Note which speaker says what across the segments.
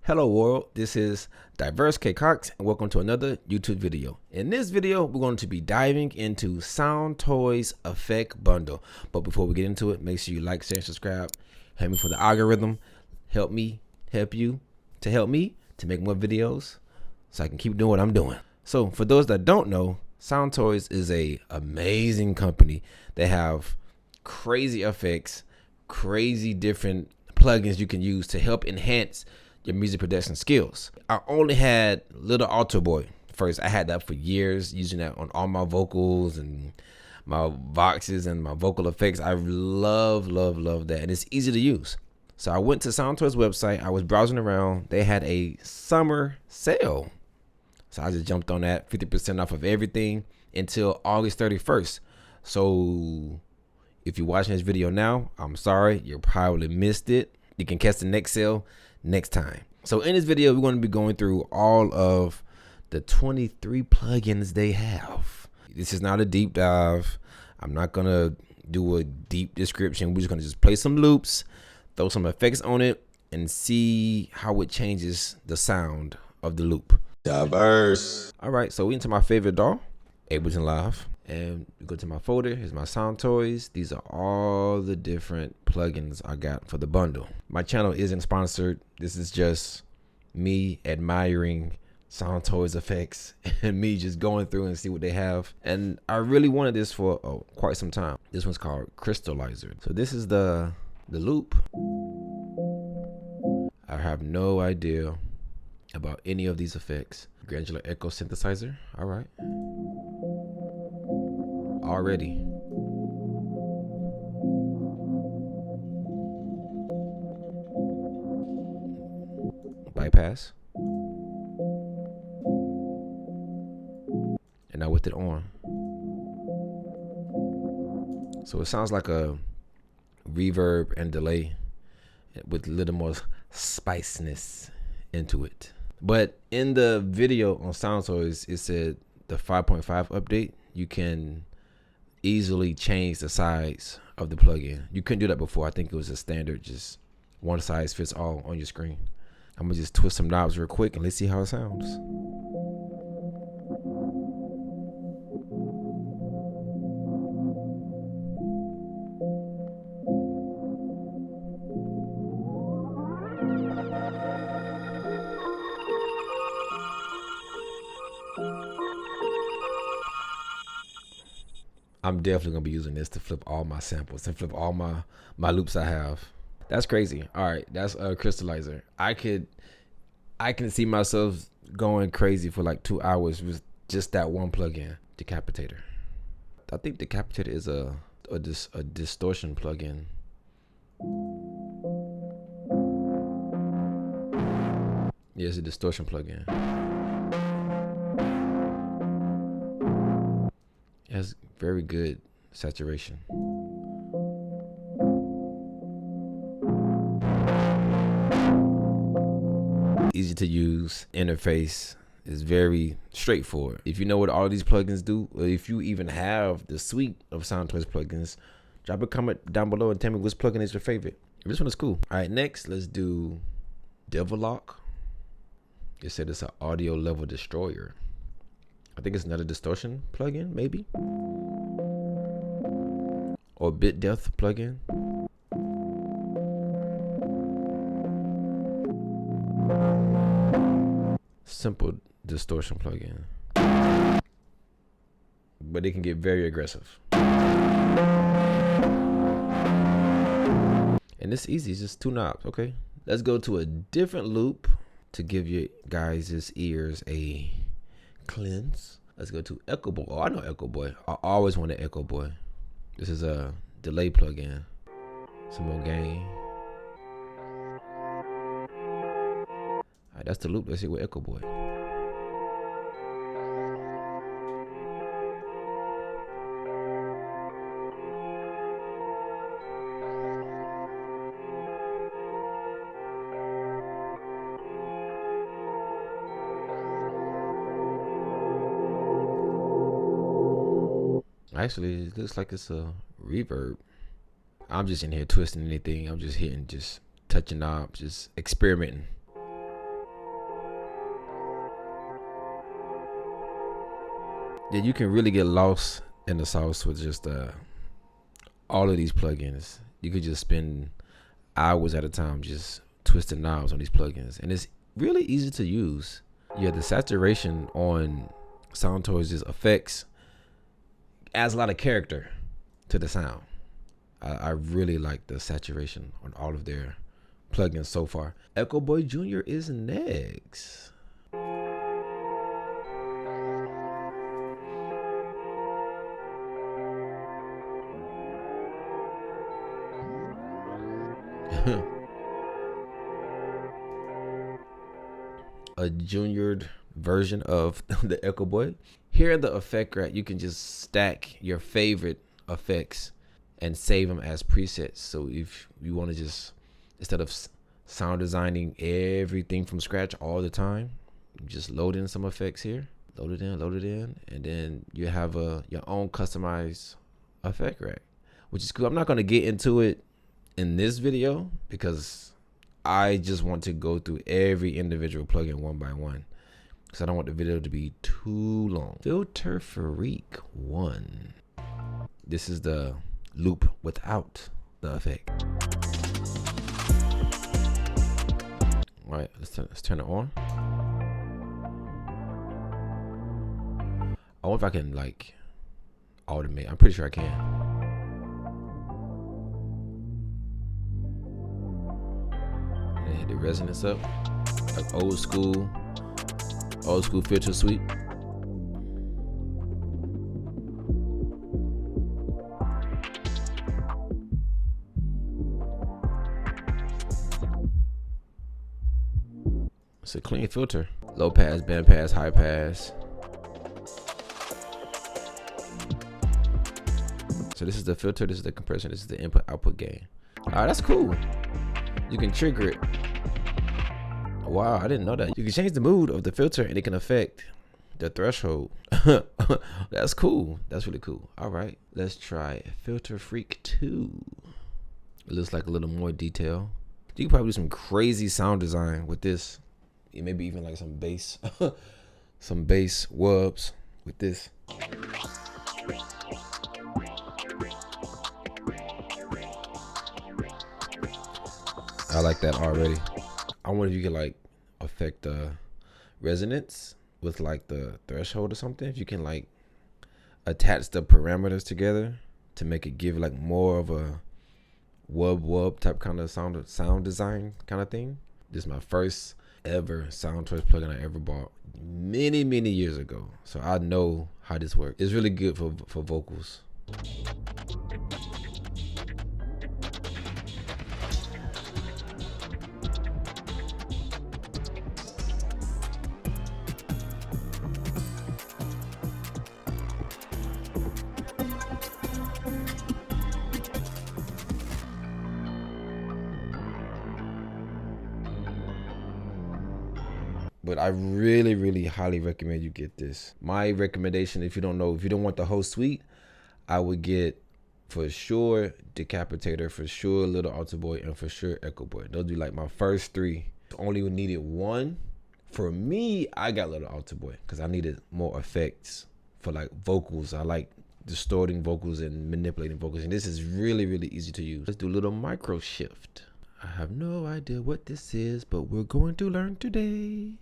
Speaker 1: Hello world, this is Diverse KCox and welcome to another YouTube video. In this video, we're going to be diving into SoundToys Effect Bundle. But before we get into it, make sure you like, share, and subscribe. Help me for the algorithm. Help me, help you to help me to make more videos so I can keep doing what I'm doing. So for those that don't know, SoundToys is a amazing company. They have crazy effects, crazy different plugins you can use to help enhance your music production skills. I only had little Echoboy first. I had that for years, using that on all my vocals and my voxes and my vocal effects. I love that, and it's easy to use. So I went to SoundToys website. I was browsing around. They had a summer sale, so I just jumped on that, 50% off of everything until August 31st. So if you're watching this video now, I'm sorry, you probably missed it. You can catch the next sale next time. So in this video, we're going to be going through all of the 23 plugins they have. This is not a deep dive. I'm not going to do a deep description. We're just going to just play some loops, throw some effects on it, and see how it changes the sound of the loop.
Speaker 2: Diverse.
Speaker 1: All right, so we into my favorite DAW, Ableton Live. And we go to my folder. Here's my SoundToys. These are all the different plugins I got for the bundle. My channel isn't sponsored. This is just me admiring SoundToys effects and me just going through and see what they have. And I really wanted this for quite some time. This one's called Crystallizer. So this is the loop. I have no idea about any of these effects. Granular echo synthesizer. All right. Already. Bypass. And now with it on. So it sounds like a reverb and delay with a little more spiciness into it. But in the video on SoundToys, it said the 5.5 update, you can easily change the size of the plugin. You couldn't do that before. I think it was a standard, just one size fits all on your screen. I'm gonna just twist some knobs real quick and let's see how it sounds. I'm definitely gonna be using this to flip all my samples and flip all my loops I have. That's crazy. All right, that's a Crystallizer. I can see myself going crazy for like 2 hours with just that one plugin. Decapitator. I think Decapitator is a distortion plugin. Yeah, it's a distortion plugin. It has very good saturation. Easy to use interface is very straightforward. If you know what all of these plugins do, or if you even have the suite of SoundToys plugins, drop a comment down below and tell me which plugin is your favorite. This one is cool. All right, next let's do DevilLoc. It said it's an audio level destroyer. I think it's another distortion plugin, maybe, or bit depth plugin. Simple distortion plugin, but it can get very aggressive. And it's easy, it's just two knobs. Okay, let's go to a different loop to give you guys' ears a cleanse. Let's go to Echoboy. Oh, I know Echoboy. I always wanted Echoboy. This is a delay plugin. Some more gain. Alright, that's the loop. Let's see with Echoboy. Actually, it looks like it's a reverb. I'm just in here twisting anything. I'm just hitting, just touching knobs, just experimenting. Yeah, you can really get lost in the sauce with just all of these plugins. You could just spend hours at a time just twisting knobs on these plugins, and it's really easy to use. Yeah, the saturation on SoundToys' effects adds a lot of character to the sound. I really like the saturation on all of their plugins so far. Echoboy Jr. is next. A juniored version of the Echoboy. Here in the effect rack, you can just stack your favorite effects and save them as presets. So if you want to just, instead of sound designing everything from scratch all the time, you just load in some effects here, load it in, and then you have your own customized effect rack, which is cool. I'm not going to get into it in this video because I just want to go through every individual plugin one by one, because I don't want the video to be too long. Filter Freak 1. This is the loop without the effect. All right, let's turn it on. I wonder if I can like automate. I'm pretty sure I can. And hit the resonance up, like old school filter sweep. It's a clean filter. Low pass, band pass, high pass. So this is the filter, this is the compression, this is the input output gain. Alright, that's cool. You can trigger it. Wow, I didn't know that. You can change the mood of the filter and it can affect the threshold. That's cool. That's really cool. Alright, let's try Filter Freak 2. It looks like a little more detail. You can probably do some crazy sound design with this. Maybe even like some bass some bass wubs with this. I like that already. I wonder if you could like affect the resonance with like the threshold or something. If you can like attach the parameters together to make it give like more of a wub type kind of sound design kind of thing. This is my first ever SoundToys plugin I ever bought many years ago, so I know how this works. It's really good for vocals. But I really highly recommend you get this. My recommendation, if you don't want the whole suite, I would get for sure Decapitator, for sure Little Altar Boy, and for sure Echoboy. Those be like my first three. Only needed one. For me, I got Little Altar Boy because I needed more effects for like vocals. I like distorting vocals and manipulating vocals, and this is really easy to use. Let's do a little Microshift. I have no idea what this is, but we're going to learn today.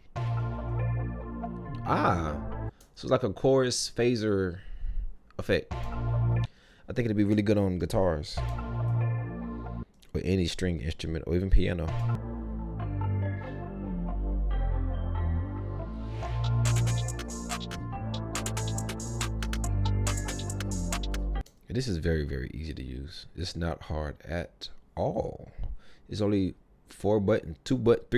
Speaker 1: So it's like a chorus phaser effect. I think it'd be really good on guitars or any string instrument or even piano. This is very easy to use. It's not hard at all. It's only 3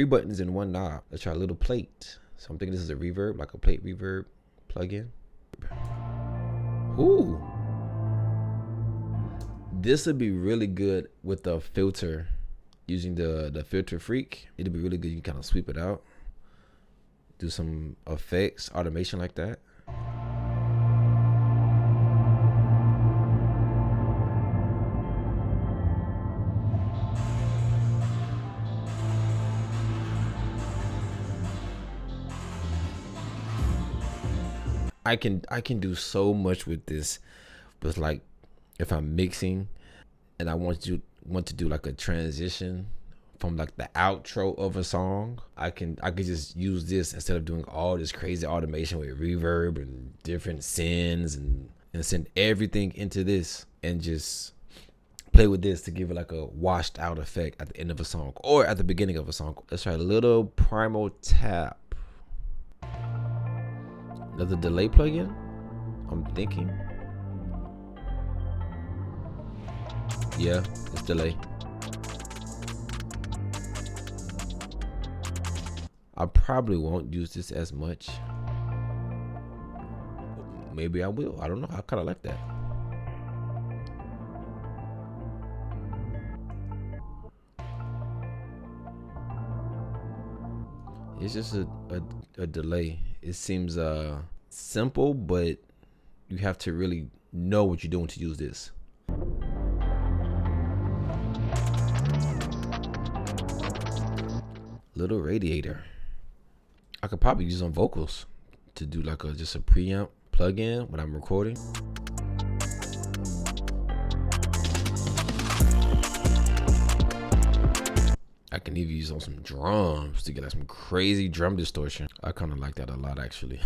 Speaker 1: buttons and 1 knob. Let's try a little plate. So I'm thinking this is a reverb, like a plate reverb plugin. Ooh. This would be really good with the filter, using the Filter Freak. It'd be really good. You can kind of sweep it out, do some effects, automation like that. I can do so much with this. But like if I'm mixing and I want to do like a transition from like the outro of a song, I could just use this instead of doing all this crazy automation with reverb and different sends and send everything into this and just play with this to give it like a washed out effect at the end of a song or at the beginning of a song. Let's try a little Primal Tap. Another delay plugin, I'm thinking. Yeah, it's delay. I probably won't use this as much. Maybe I will. I don't know. I kind of like that. It's just a delay. It seems simple, but you have to really know what you're doing to use this. Little Radiator. I could probably use on vocals to do like just a preamp plug-in when I'm recording. I can even use on some drums to get like some crazy drum distortion. I kind of like that a lot, actually.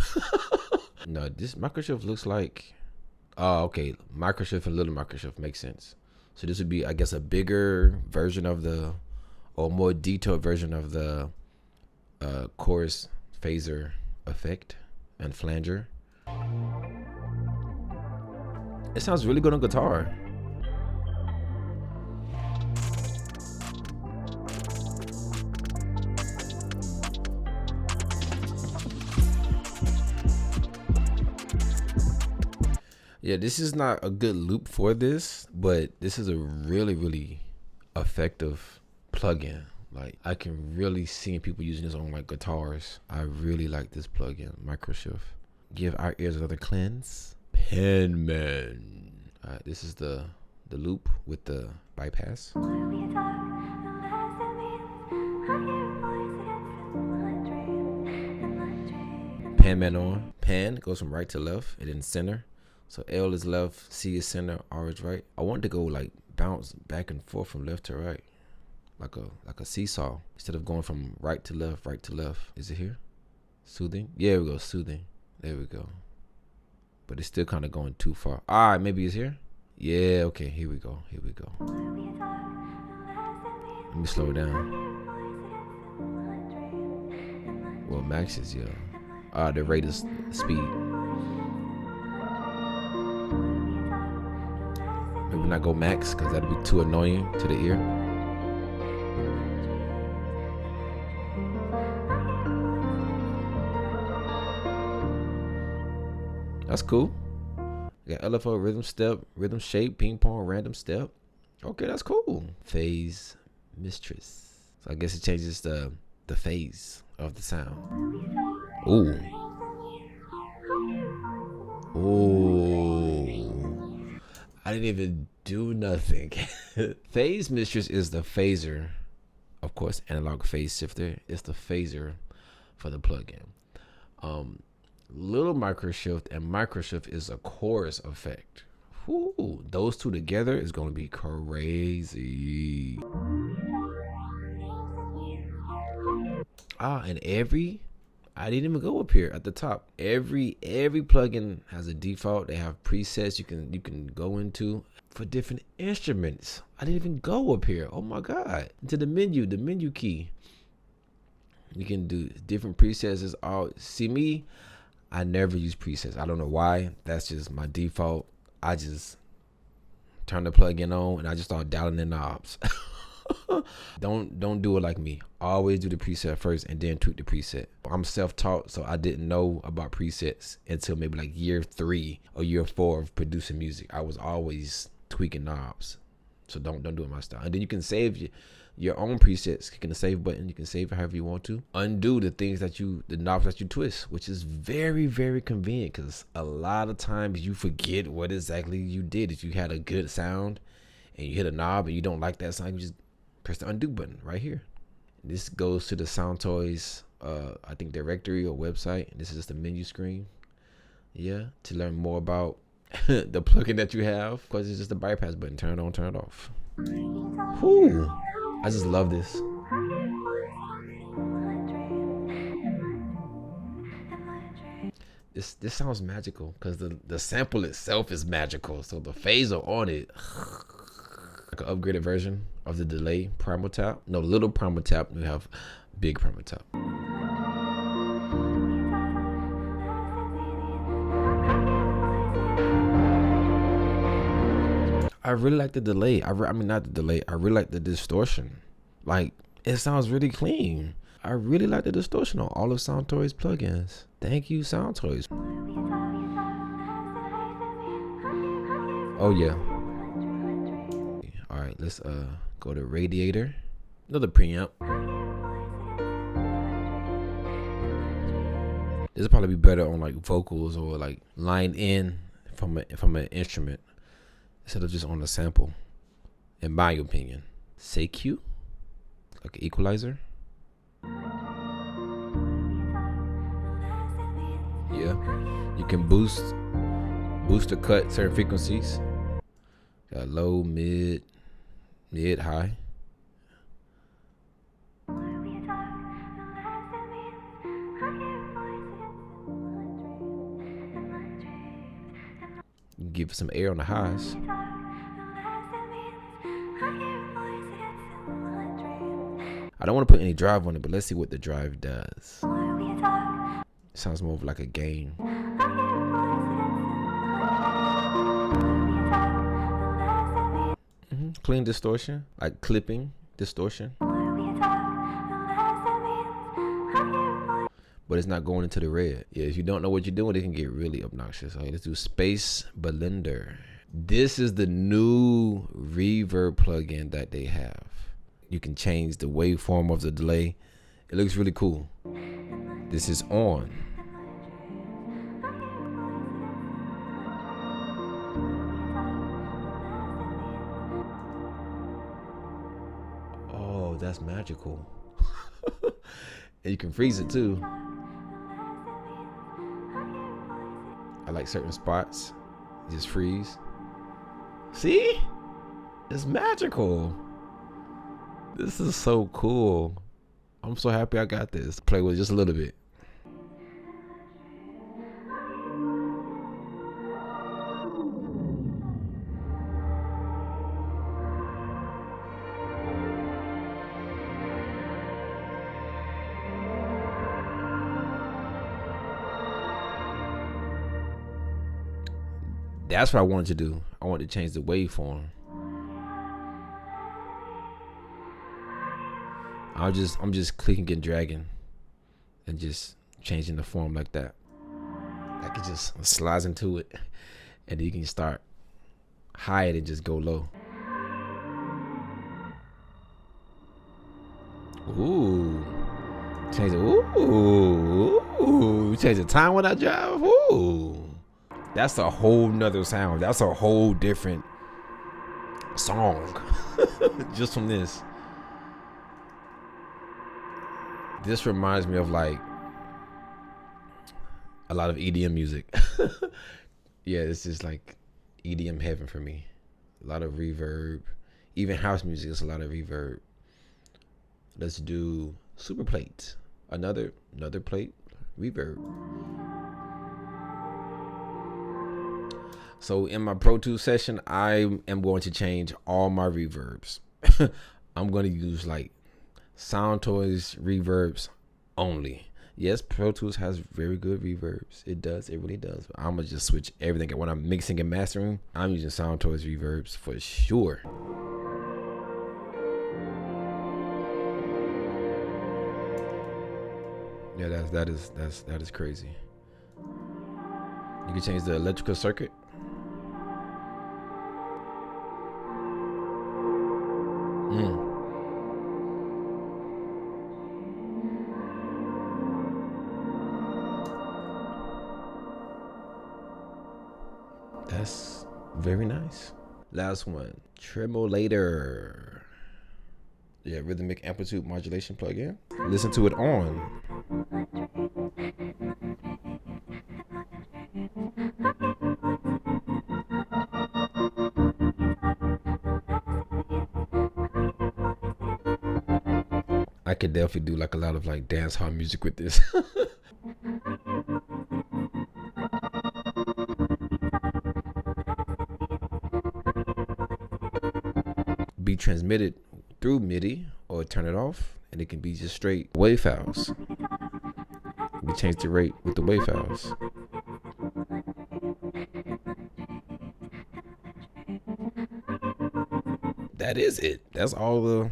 Speaker 1: No, this Microshift looks like, oh, okay, Microshift and little Microshift makes sense. So this would be, I guess, a bigger version of the, or more detailed version of the chorus phaser effect and flanger. It sounds really good on guitar. Yeah, this is not a good loop for this, but this is a really, really effective plugin. Like, I can really see people using this on like guitars. I really like this plugin, Microshift. Give our ears another cleanse. PanMan. All right, this is the loop with the bypass. PanMan on. Pan goes from right to left and then center. So L is left, C is center, R is right. I want to go like bounce back and forth from left to right. Like a seesaw. Instead of going from right to left, right to left. Is it here? Soothing? Yeah, we go, soothing. There we go. But it's still kind of going too far. All right, maybe it's here. Yeah, okay, here we go. Here we go. Let me slow it down. Well, max is, yeah. The rate is speed. Maybe not go max, because that'd be too annoying to the ear. That's cool. You got LFO, rhythm step, rhythm shape, ping pong, random step. Okay, that's cool. Phase, Mistress. So I guess it changes the phase of the sound. Ooh. Ooh. I didn't even do nothing. Phase Mistress is the phaser. Of course, analog phase shifter is the phaser for the plugin. Little Microshift and Microshift is a chorus effect. Whew, those two together is going to be crazy. And I didn't even go up here at the top. Every plugin has a default. They have presets you can go into for different instruments. I didn't even go up here. Oh my God. Into the menu key. You can do different presets. Is all. See me, I never use presets. I don't know why. That's just my default. I just turn the plugin on and I just start dialing the knobs. Don't do it like me. Always do the preset first and then tweak the preset. I'm self-taught, so I didn't know about presets until maybe like year 3 or year 4 of producing music. I was always tweaking knobs. So don't do it my style. And then you can save your own presets. Clicking the save button, you can save it however you want to. Undo the knobs that you twist, which is very, very convenient because a lot of times you forget what exactly you did. If you had a good sound and you hit a knob and you don't like that sound, you just press the undo button right here. This goes to the SoundToys, I think directory or website. And this is just the menu screen. Yeah, to learn more about the plugin that you have. Of course, it's just a bypass button. Turn it on, turn it off. Whew. I just love this. This sounds magical because the sample itself is magical. So the phaser on it, like an upgraded version of the delay Primal Tap. No, little Primal Tap. We have big Primal Tap. I really like the delay. I mean, not the delay. I really like the distortion. Like, it sounds really clean. I really like the distortion on all of SoundToys plugins. Thank you, SoundToys. Oh yeah. All right, let's go to Radiator. Another preamp. This will probably be better on like vocals or like line in from an instrument instead of just on a sample, in my opinion. SIE-Q, like an equalizer. Yeah, you can boost or cut certain frequencies. Got low, mid, high. You can give some air on the highs. I don't want to put any drive on it, but let's see what the drive does. It sounds more of like a gain. Clean distortion, like clipping distortion. But it's not going into the red. Yeah, if you don't know what you're doing, it can get really obnoxious. Okay, let's do Space Blender. This is the new reverb plugin that they have. You can change the waveform of the delay. It looks really cool. This is on. Oh, that's magical. And you can freeze it too. I like certain spots. Just freeze. See? It's magical. This is so cool. I'm so happy I got this. Play with it just a little bit. That's what I wanted to do. I wanted to change the waveform. I'm just clicking and dragging and just changing the form like that. Like it just slides into it, and then you can start high and just go low. Ooh, change it. Ooh, change the time when I drive. Ooh, that's a whole nother sound. That's a whole different song just from this. This reminds me of like a lot of EDM music. Yeah, it's just like EDM heaven for me. A lot of reverb. Even house music is a lot of reverb. Let's do super plate. Another plate reverb. So in my Pro Tools session, I am going to change all my reverbs. I'm going to use like SoundToys reverbs only. Yes, Pro Tools has very good reverbs. It does. It really does. But I'm going to just switch everything. When I'm mixing and mastering, I'm using SoundToys reverbs for sure. Yeah, that is crazy. You can change the electrical circuit. That's very nice. Last one, Tremolator. Yeah, rhythmic amplitude modulation plugin. Listen to it on. I could definitely do like a lot of like dance hall music with this. Be transmitted through MIDI or turn it off, and it can be just straight wave files. We change the rate with the wave files. That is it. That's all the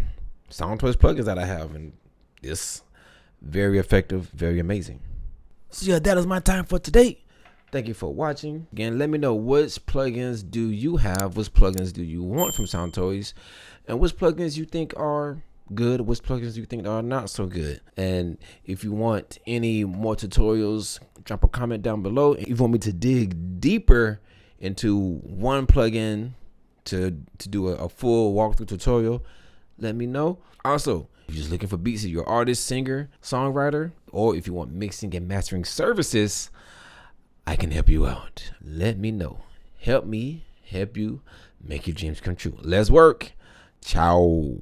Speaker 1: SoundToys plugins that I have, and it's very effective, very amazing. So yeah, that is my time for today. Thank you for watching. Again, let me know which plugins do you have, which plugins do you want from SoundToys, and which plugins you think are good, which plugins you think are not so good. And if you want any more tutorials, drop a comment down below. If you want me to dig deeper into one plugin to do a full walkthrough tutorial, let me know. Also, if you're just looking for beats, if you're an artist, singer, songwriter, or if you want mixing and mastering services, I can help you out. Let me know. Help me help you make your dreams come true. Let's work. Ciao.